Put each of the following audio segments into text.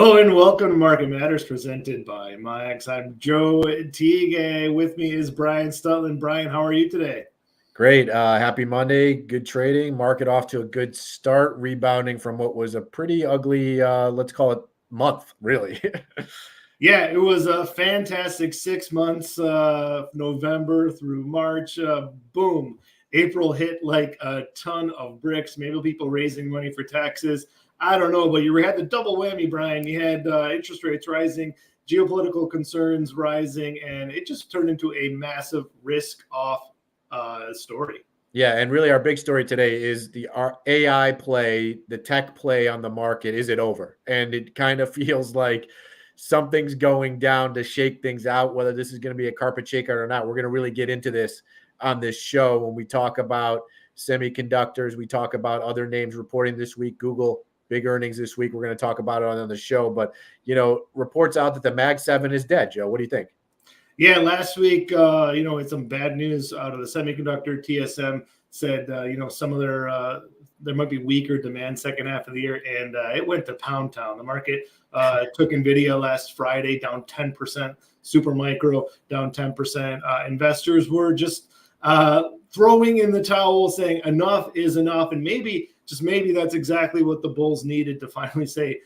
Hello and welcome to Market Matters presented by Max. I'm Joe Teague. With me is Brian Stutland. Brian, how are you today? Great. Happy Monday. Good trading. Market off to a good start, rebounding from what was a pretty ugly, let's call it month, really. Yeah, it was a fantastic 6 months, November through March. Boom. April hit like a ton of bricks. Maybe people raising money for taxes. I don't know, but you had the double whammy, Brian. You had interest rates rising, geopolitical concerns rising, and it just turned into a massive risk-off story. Yeah, and really our big story today is our AI play, the tech play on the market. Is it over? And it kind of feels like something's going down to shake things out, whether this is going to be a carpet shaker or not. We're going to really get into this on this show when we talk about semiconductors. We talk about other names reporting this week. Google, big earnings this week. We're going to talk about it on the show. But, reports out that the Mag 7 is dead, Joe. What do you think? Yeah, last week, it's some bad news out of the semiconductor. TSM said, some of there might be weaker demand second half of the year, and it went to pound town. The market took NVIDIA last Friday down 10%, Supermicro down 10%. Investors were just throwing in the towel, saying enough is enough, and maybe that's exactly what the bulls needed to finally say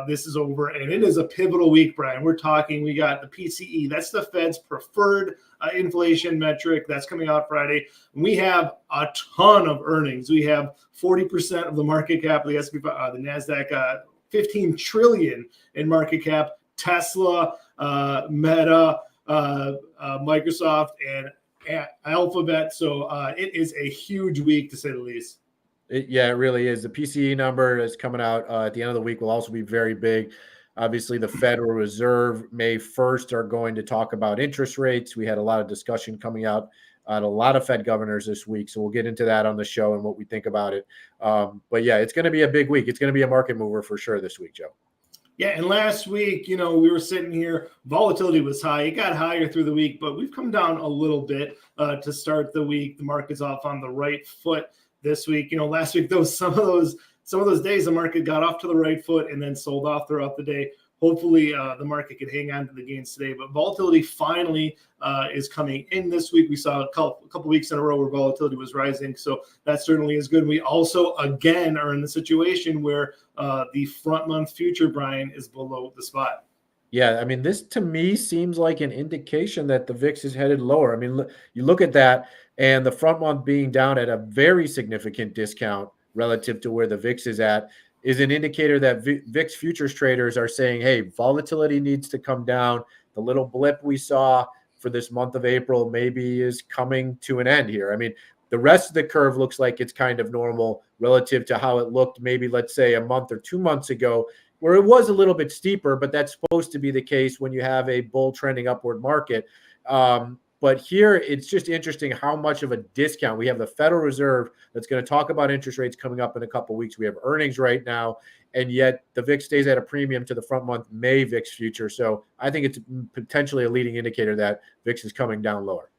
this is over. And it is a pivotal week, Brian. We got the PCE. That's the Fed's preferred inflation metric. That's coming out Friday. We have a ton of earnings. We have 40% of the market cap of the S&P, the NASDAQ, 15 trillion in market cap. Tesla, Meta, Microsoft, and Alphabet. So it is a huge week, to say the least. It really is. The PCE number is coming out at the end of the week will also be very big. Obviously, the Federal Reserve May 1st are going to talk about interest rates. We had a lot of discussion coming out on a lot of Fed governors this week. So we'll get into that on the show and what we think about it. But yeah, it's going to be a big week. It's going to be a market mover for sure this week, Joe. Yeah, and last week, we were sitting here. Volatility was high. It got higher through the week, but we've come down a little bit to start the week. The market's off on the right foot this week. Last week, some of those days, the market got off to the right foot and then sold off throughout the day. Hopefully, the market could hang on to the gains today. But volatility finally is coming in this week. We saw a couple weeks in a row where volatility was rising, so that certainly is good. We also, again, are in the situation where the front month future, Brian, is below the spot. Yeah, I mean, this to me seems like an indication that the VIX is headed lower. I mean, you look at that, and the front month being down at a very significant discount relative to where the VIX is at is an indicator that VIX futures traders are saying, hey, volatility needs to come down. The little blip we saw for this month of April maybe is coming to an end here. I mean, the rest of the curve looks like it's kind of normal relative to how it looked maybe, let's say, a month or 2 months ago, where it was a little bit steeper, but that's supposed to be the case when you have a bull trending upward market. But here, it's just interesting how much of a discount. We have the Federal Reserve that's going to talk about interest rates coming up in a couple of weeks. We have earnings right now, and yet the VIX stays at a premium to the front month May VIX future. So I think it's potentially a leading indicator that VIX is coming down lower.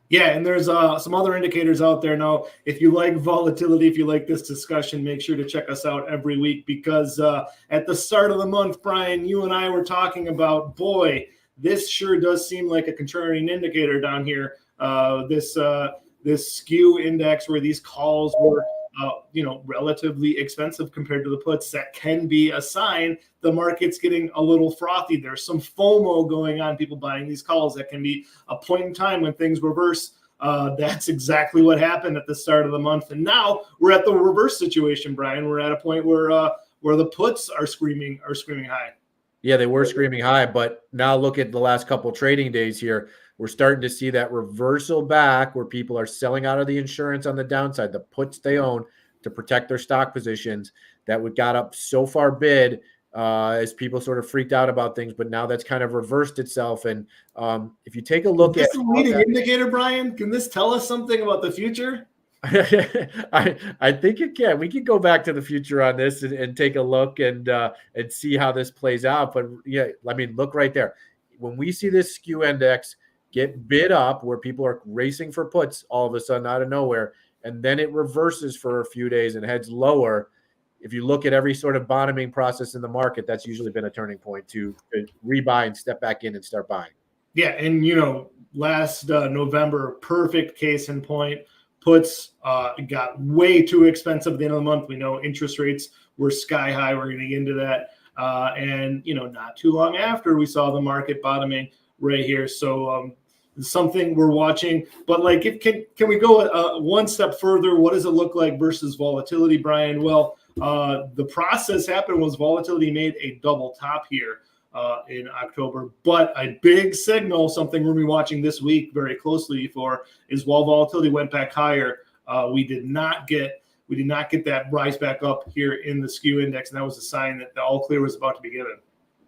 Yeah, and there's some other indicators out there now. If you like volatility, if you like this discussion, make sure to check us out every week because at the start of the month, Brian, you and I were talking about, boy, this sure does seem like a contrarian indicator down here. This skew index where these calls were relatively expensive compared to the puts, that can be a sign the market's getting a little frothy. There's some FOMO going on, people buying these calls. That can be a point in time when things reverse. That's exactly what happened at the start of the month. And now we're at the reverse situation, Brian. We're at a point where the puts are screaming high. Yeah, they were screaming high, but now look at the last couple trading days here. We're starting to see that reversal back where people are selling out of the insurance on the downside, the puts they own to protect their stock positions that got up so far bid as people sort of freaked out about things, but now that's kind of reversed itself. And if you take a look at— is this a leading indicator, Brian? Can this tell us something about the future? I think it can. We can go back to the future on this and take a look and see how this plays out. But yeah, I mean, look right there. When we see this skew index get bid up where people are racing for puts all of a sudden out of nowhere, and then it reverses for a few days and heads lower, if you look at every sort of bottoming process in the market, that's usually been a turning point to rebuy and step back in and start buying. Yeah, and last November, perfect case in point. Puts got way too expensive at the end of the month. We know interest rates were sky high. We're going to get into that. And not too long after, we saw the market bottoming right here. So something we're watching. But like, can we go one step further? What does it look like versus volatility, Brian? Well, the process happened was volatility made a double top here in October, but a big signal, something we're going to be watching this week very closely for, is while volatility went back higher, we did not get that rise back up here in the skew index, and that was a sign that the all clear was about to be given.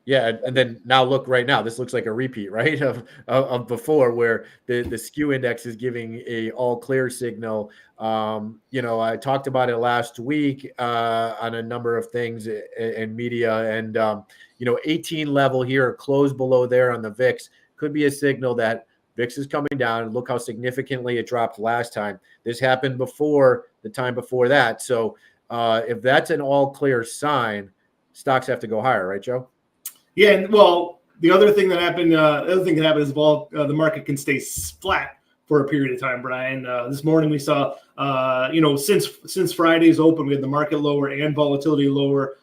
Yeah, and then now look right now. This looks like a repeat, right, of before, where the skew index is giving a all clear signal. I talked about it last week on a number of things in media, and 18 level here, close below there on the VIX, could be a signal that VIX is coming down. Look how significantly it dropped last time. This happened before the time before that. So if that's an all clear sign, stocks have to go higher, right, Joe? Yeah, and well, the other thing that happened, is the market can stay flat for a period of time, Brian. This morning we saw, since Friday's open, we had the market lower and volatility lower.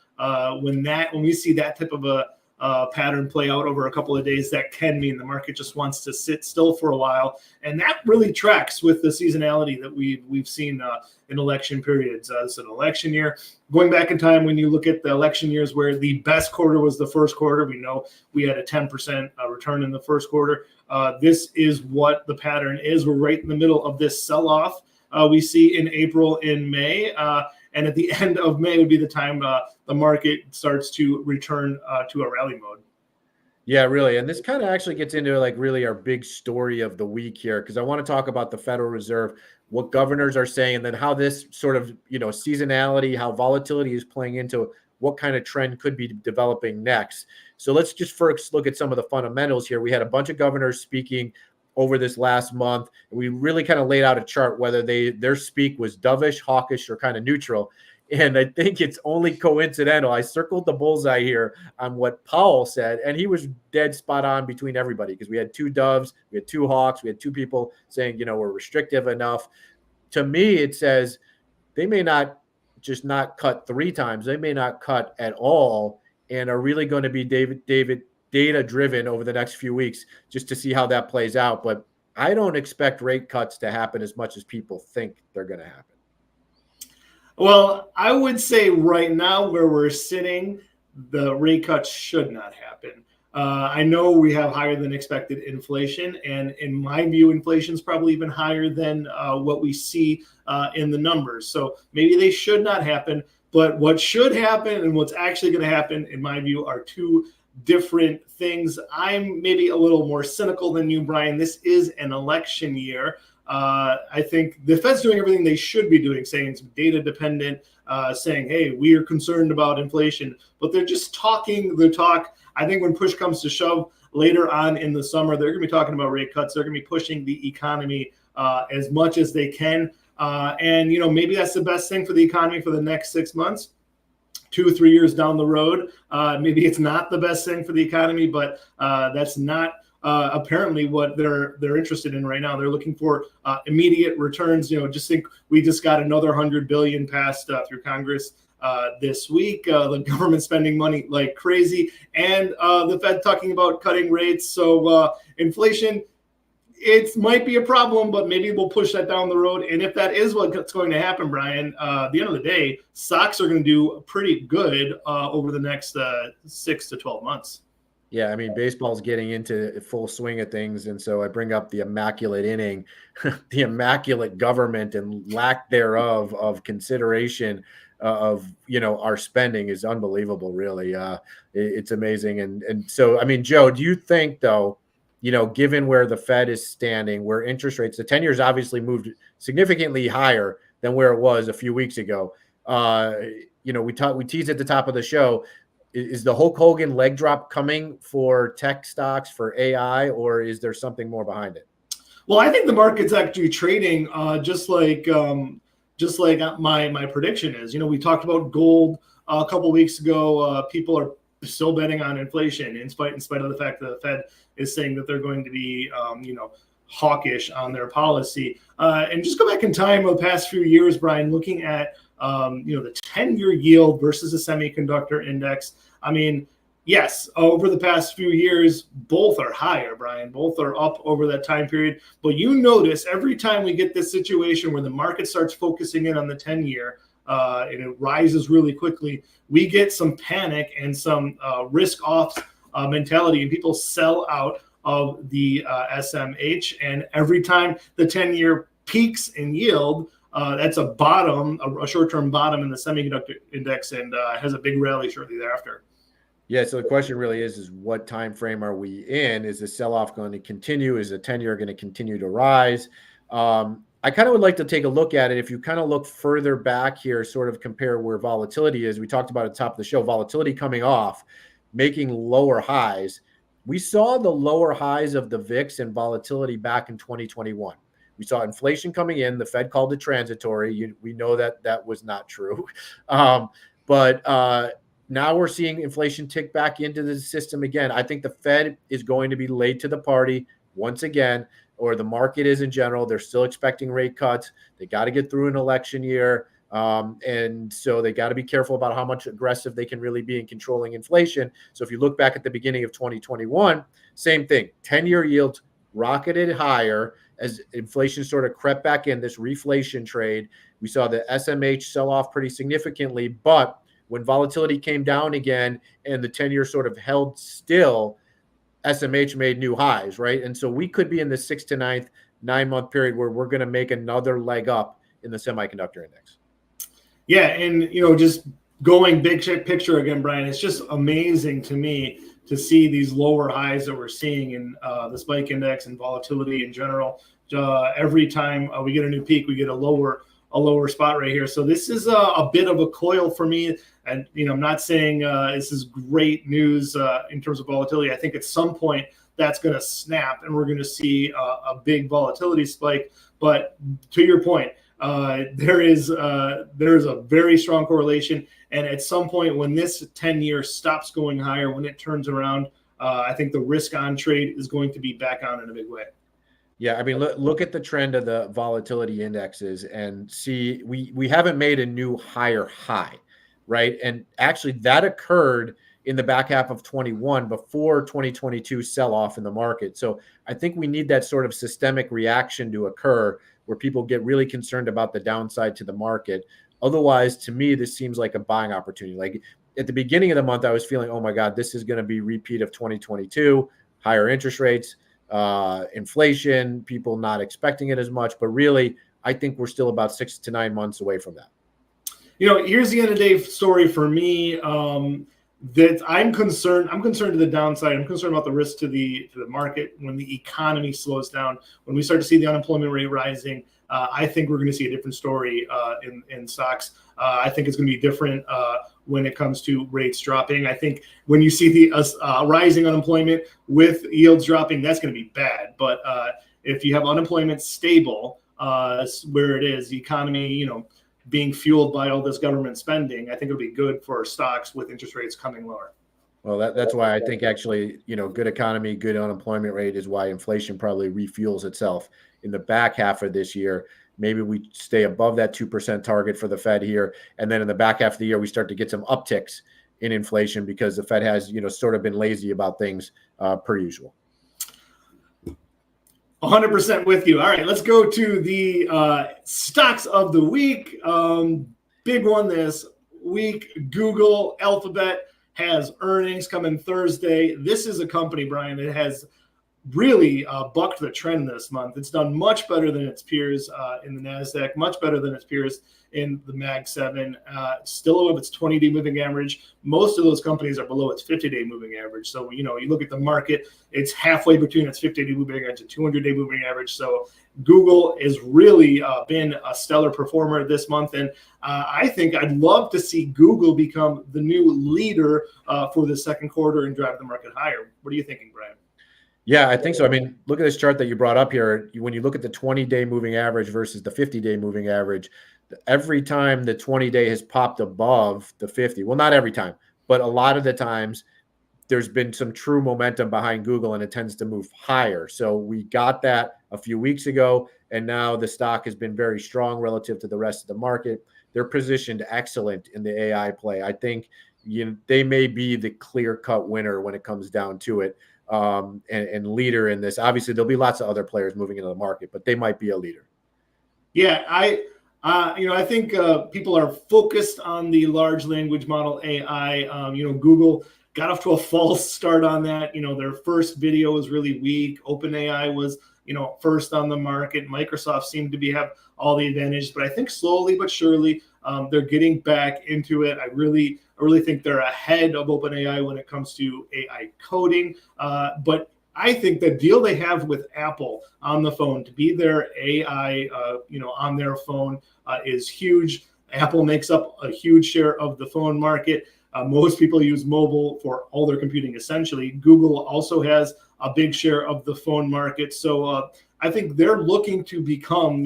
When we see that type of a pattern play out over a couple of days, that can mean the market just wants to sit still for a while, and that really tracks with the seasonality that we've seen in election periods. It's an election year. Going back in time, when you look at the election years where the best quarter was the first quarter, we know we had a 10% return in the first quarter. This is what the pattern is. We're right in the middle of this sell-off we see in April, in May. And at the end of May would be the time the market starts to return to a rally mode. Yeah, really. And this kind of actually gets into like really our big story of the week here, because I want to talk about the Federal Reserve, what governors are saying, and then how this sort of, seasonality, how volatility is playing into what kind of trend could be developing next. So let's just first look at some of the fundamentals here. We had a bunch of governors speaking over this last month. We really kind of laid out a chart whether their speak was dovish, hawkish, or kind of neutral. And I think it's only coincidental. I circled the bullseye here on what Powell said, and he was dead spot on between everybody, because we had two doves, we had two hawks, we had two people saying, we're restrictive enough. To me, it says they may not just not cut 3 times. They may not cut at all, and are really going to be data driven over the next few weeks just to see how that plays out. But I don't expect rate cuts to happen as much as people think they're going to happen. Well, I would say right now where we're sitting, the rate cuts should not happen. I know we have higher than expected inflation, and in my view, inflation is probably even higher than what we see in the numbers. So maybe they should not happen. But what should happen and what's actually going to happen, in my view, are two different things. I'm maybe a little more cynical than you, Brian. This is an election year. I think the Fed's doing everything they should be doing, saying it's data dependent, saying, hey, we are concerned about inflation, but they're just talking the talk. I think when push comes to shove later on in the summer, they're going to be talking about rate cuts. They're going to be pushing the economy as much as they can. And maybe that's the best thing for the economy for the next 6 months. 2 or 3 years down the road, maybe it's not the best thing for the economy, but that's not apparently what they're interested in right now. They're looking for immediate returns. Just think we just got another $100 billion passed through Congress this week. The government spending money like crazy, and the Fed talking about cutting rates. So inflation, it might be a problem, but maybe we'll push that down the road. And if that is what's going to happen, Brian, at the end of the day, stocks are going to do pretty good over the next 6 to 12 months. Yeah, I mean, baseball's getting into full swing of things. And so I bring up the immaculate inning, the immaculate government and lack thereof of consideration of, our spending is unbelievable, really. It's amazing. And so, I mean, Joe, do you think, though, given where the Fed is standing, where interest rates, the 10 years obviously moved significantly higher than where it was a few weeks ago. We teased at the top of the show, is the Hulk Hogan leg drop coming for tech stocks, for AI, or is there something more behind it? Well, I think the market's actually trading just like just like my prediction is. We talked about gold a couple weeks ago. People are still betting on inflation in spite of the fact that the Fed is saying that they're going to be, hawkish on their policy. And just go back in time over the past few years, Brian, looking at the 10-year yield versus the semiconductor index. I mean, yes, over the past few years, both are higher, Brian. Both are up over that time period. But you notice every time we get this situation where the market starts focusing in on the 10-year and it rises really quickly, we get some panic and some risk-off mentality, and people sell out of the SMH. And every time the 10-year peaks in yield, that's a bottom, a short-term bottom in the semiconductor index, and has a big rally shortly thereafter. Yeah, so the question really is what time frame are we in? Is the sell-off going to continue? Is the 10-year going to continue to rise? I kind of would like to take a look at it. If you kind of look further back here, sort of compare where volatility is. We talked about at the top of the show, volatility coming off, making lower highs. We saw the lower highs of the VIX and volatility back in 2021. We saw inflation coming in. The Fed called it transitory. We know that that was not true. But now we're seeing inflation tick back into the system again. I think the Fed is going to be late to the party once again, or the market is in general. They're still expecting rate cuts. They got to get through an election year. And so they got to be careful about how much aggressive they can really be in controlling inflation. So if you look back at the beginning of 2021, same thing, 10-year yields rocketed higher as inflation sort of crept back in this reflation trade. We saw the SMH sell off pretty significantly, but when volatility came down again and the 10-year sort of held still, SMH made new highs, right? And so we could be in the 6 to 9-month period where we're going to make another leg up in the semiconductor index. Yeah, and just going big picture again, Brian, it's just amazing to me to see these lower highs that we're seeing in the spike index and volatility in general. Every time we get a new peak, we get a lower spot right here. So this is a bit of a coil for me. And I'm not saying this is great news in terms of volatility. I think at some point that's going to snap, and we're going to see a big volatility spike. But to your point, there is a very strong correlation, and at some point when this 10-year stops going higher, when it turns around, I think the risk on trade is going to be back on in a big way. Yeah, I mean, look at the trend of the volatility indexes and see we haven't made a new higher high, right? And actually that occurred in the back half of 21 before 2022 sell-off in the market. So I think we need that sort of systemic reaction to occur where people get really concerned about the downside to the market. Otherwise, to me, this seems like a buying opportunity. Like at the beginning of the month, I was feeling, oh my God, this is going to be repeat of 2022, higher interest rates, inflation, people not expecting it as much. But really, I think we're still about 6 to 9 months away from that. Here's the end of the day story for me. That I'm concerned to the downside. I'm concerned about the risk to the market when the economy slows down. When we start to see the unemployment rate rising, I think we're going to see a different story in stocks. I think it's going to be different when it comes to rates dropping. I think when you see the rising unemployment with yields dropping, that's going to be bad. But if you have unemployment stable where it is, the economy, being fueled by all this government spending, I think it'll be good for stocks with interest rates coming lower. Well, that's why I think actually, good economy, good unemployment rate is why inflation probably refuels itself in the back half of this year. Maybe we stay above that 2% target for the Fed here. And then in the back half of the year, we start to get some upticks in inflation because the Fed has, sort of been lazy about things per usual. 100% with you. All right, let's go to the stocks of the week. Big one this week. Google, Alphabet has earnings coming Thursday. This is a company, Brian, that has really bucked the trend this month. It's done much better than its peers in the NASDAQ, much better than its peers in the Mag 7, still above its 20-day moving average. Most of those companies are below its 50-day moving average. So, you look at the market, it's halfway between its 50-day moving average and 200-day moving average. So Google has really been a stellar performer this month. And I think I'd love to see Google become the new leader for the second quarter and drive the market higher. What are you thinking, Brian? Yeah, I think so. I mean, look at this chart that you brought up here. When you look at the 20-day moving average versus the 50-day moving average, every time the 20-day has popped above the 50, well, not every time, but a lot of the times there's been some true momentum behind Google and it tends to move higher. So we got that a few weeks ago, and now the stock has been very strong relative to the rest of the market. They're positioned excellent in the AI play. I think they may be the clear-cut winner when it comes down to it, and leader in this. Obviously, there'll be lots of other players moving into the market, but they might be a leader. Yeah, I think people are focused on the large language model AI. Google got off to a false start on that. Their first video was really weak. OpenAI was, first on the market. Microsoft seemed to have all the advantage, but I think slowly but surely they're getting back into it. I really think they're ahead of OpenAI when it comes to AI coding. But I think the deal they have with Apple on the phone to be their AI, on their phone is huge. Apple makes up a huge share of the phone market. Most people use mobile for all their computing, essentially. Google also has a big share of the phone market. So I think they're looking to become,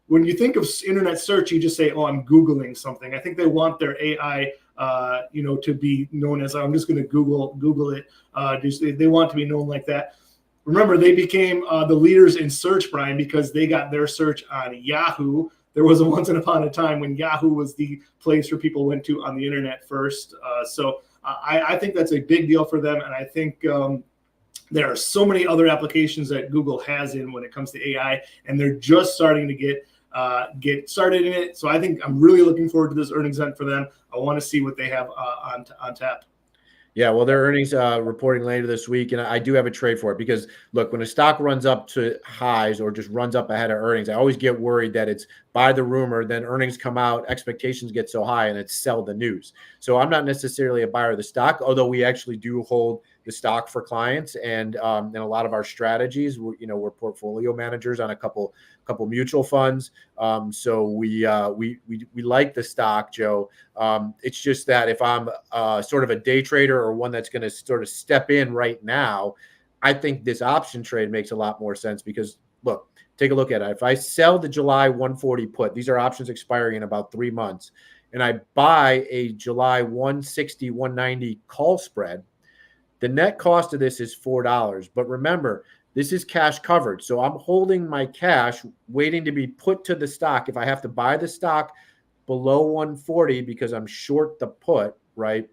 when you think of internet search, you just say, oh, I'm Googling something. I think they want their AI, to be known as, I'm just going to Google it. They want to be known like that. Remember, they became the leaders in search, Brian, because they got their search on Yahoo. There was a once upon a time when Yahoo was the place where people went to on the internet first. So I think that's a big deal for them. And I think there are so many other applications that Google has in when it comes to AI, and they're just starting to get started in it. So I think I'm really looking forward to this earnings event for them. I want to see what they have on tap. Yeah, well, their earnings reporting later this week, and I do have a trade for it because, look, when a stock runs up to highs or just runs up ahead of earnings, I always get worried that it's buy the rumor, then earnings come out, expectations get so high, and it's sell the news. So I'm not necessarily a buyer of the stock, although we actually do hold the stock for clients, and in a lot of our strategies, we're portfolio managers on a couple mutual funds. So we like the stock, Joe. It's just that if I'm sort of a day trader or one that's going to sort of step in right now, I think this option trade makes a lot more sense because, look, take a look at it. If I sell the July 140 put, these are options expiring in about 3 months, and I buy a July 160, 190 call spread, the net cost of this is $4. But remember, this is cash covered. So I'm holding my cash, waiting to be put to the stock. If I have to buy the stock below 140 because I'm short the put, right?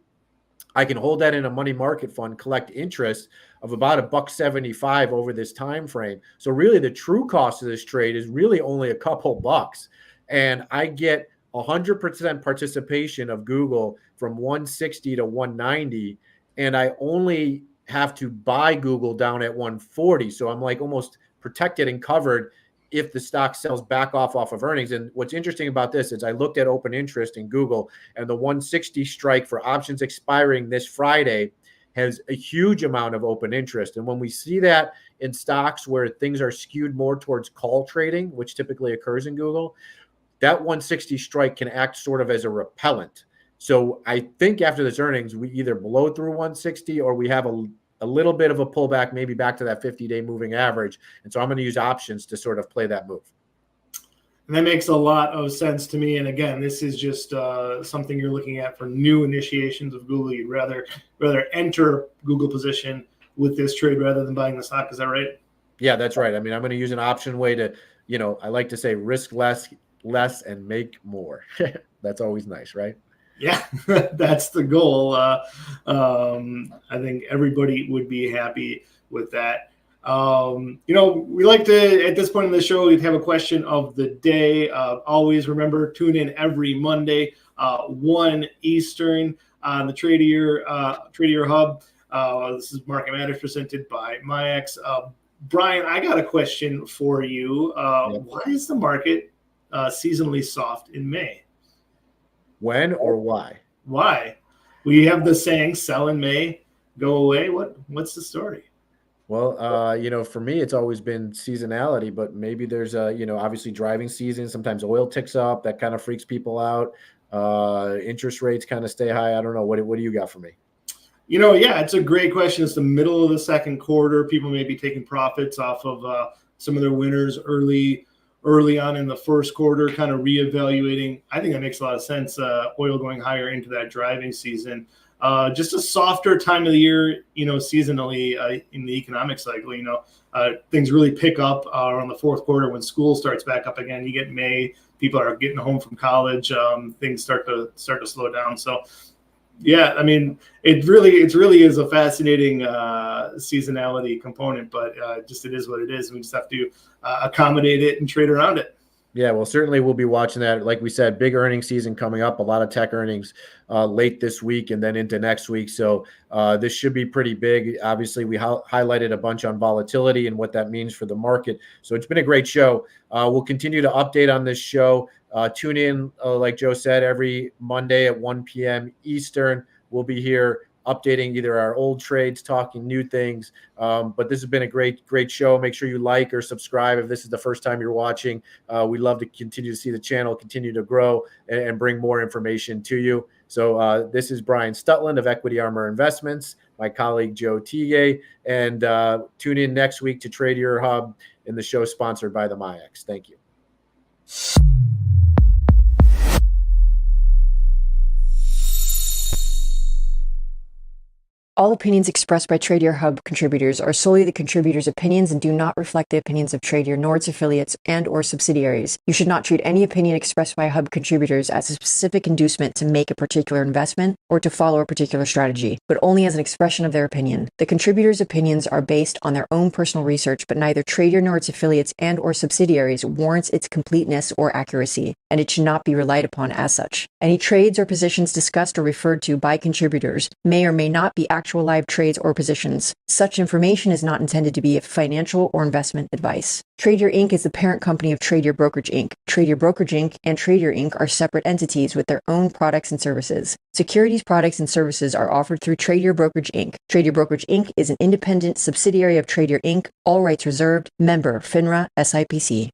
I can hold that in a money market fund, collect interest of about $1.75 over this time frame. So really the true cost of this trade is really only a couple bucks. And I get 100% participation of Google from 160 to 190, and I only have to buy Google down at 140. So I'm like almost protected and covered if the stock sells back off of earnings. And what's interesting about this is I looked at open interest in Google, and the 160 strike for options expiring this Friday has a huge amount of open interest. And when we see that in stocks where things are skewed more towards call trading, which typically occurs in Google, that 160 strike can act sort of as a repellent. So I think after this earnings, we either blow through 160 or we have a little bit of a pullback, maybe back to that 50-day moving average. And so I'm going to use options to sort of play that move. And that makes a lot of sense to me. And again, this is just something you're looking at for new initiations of Google. You'd rather enter Google position with this trade rather than buying the stock. Is that right? Yeah, that's right. I mean, I'm going to use an option way to, I like to say risk less and make more. That's always nice, right? Yeah, that's the goal. I think everybody would be happy with that. We like to, at this point in the show, we'd have a question of the day. Always remember, tune in every Monday, 1 Eastern on the Tradier Hub. This is Market Matters presented by MyX. Brian, I got a question for you. Yep. Why is the market seasonally soft in May? When or why? Why? We have the saying, sell in May, go away. What's the story? Well, for me, it's always been seasonality, but maybe there's obviously driving season. Sometimes oil ticks up. That kind of freaks people out. Interest rates kind of stay high. I don't know. What do you got for me? Yeah, it's a great question. It's the middle of the second quarter. People may be taking profits off of some of their winners early on in the first quarter, kind of reevaluating. I think that makes a lot of sense. Oil going higher into that driving season. Just a softer time of the year, seasonally in the economic cycle. Things really pick up around the fourth quarter when school starts back up again. You get May, people are getting home from college. Things start to slow down. So yeah, I mean, it really is a fascinating seasonality component, but just it is what it is. We just have to accommodate it and trade around it. Yeah, well, certainly we'll be watching that. Like we said, big earnings season coming up, a lot of tech earnings late this week and then into next week. So this should be pretty big. Obviously, we highlighted a bunch on volatility and what that means for the market. So it's been a great show. We'll continue to update on this show. Tune in, like Joe said, every Monday at 1 p.m. Eastern. We'll be here updating either our old trades, talking new things. But this has been a great show. Make sure you like or subscribe if this is the first time you're watching. We'd love to continue to see the channel continue to grow and bring more information to you. So this is Brian Stutland of Equity Armor Investments, my colleague Joe Tige, and tune in next week to Tradier Hub in the show sponsored by the MIAX. Thank you. All opinions expressed by Tradier Hub contributors are solely the contributors' opinions and do not reflect the opinions of Tradier nor its affiliates and/or subsidiaries. You should not treat any opinion expressed by Hub contributors as a specific inducement to make a particular investment or to follow a particular strategy, but only as an expression of their opinion. The contributors' opinions are based on their own personal research, but neither Tradier nor its affiliates and/or subsidiaries warrants its completeness or accuracy, and it should not be relied upon as such. Any trades or positions discussed or referred to by contributors may or may not be actual live trades or positions. Such information is not intended to be financial or investment advice. Tradier Inc. is the parent company of Tradier Brokerage Inc. Tradier Brokerage Inc. and Tradier Inc. are separate entities with their own products and services. Securities products and services are offered through Tradier Brokerage Inc. Tradier Brokerage Inc. is an independent subsidiary of Tradier Inc., all rights reserved, member FINRA SIPC.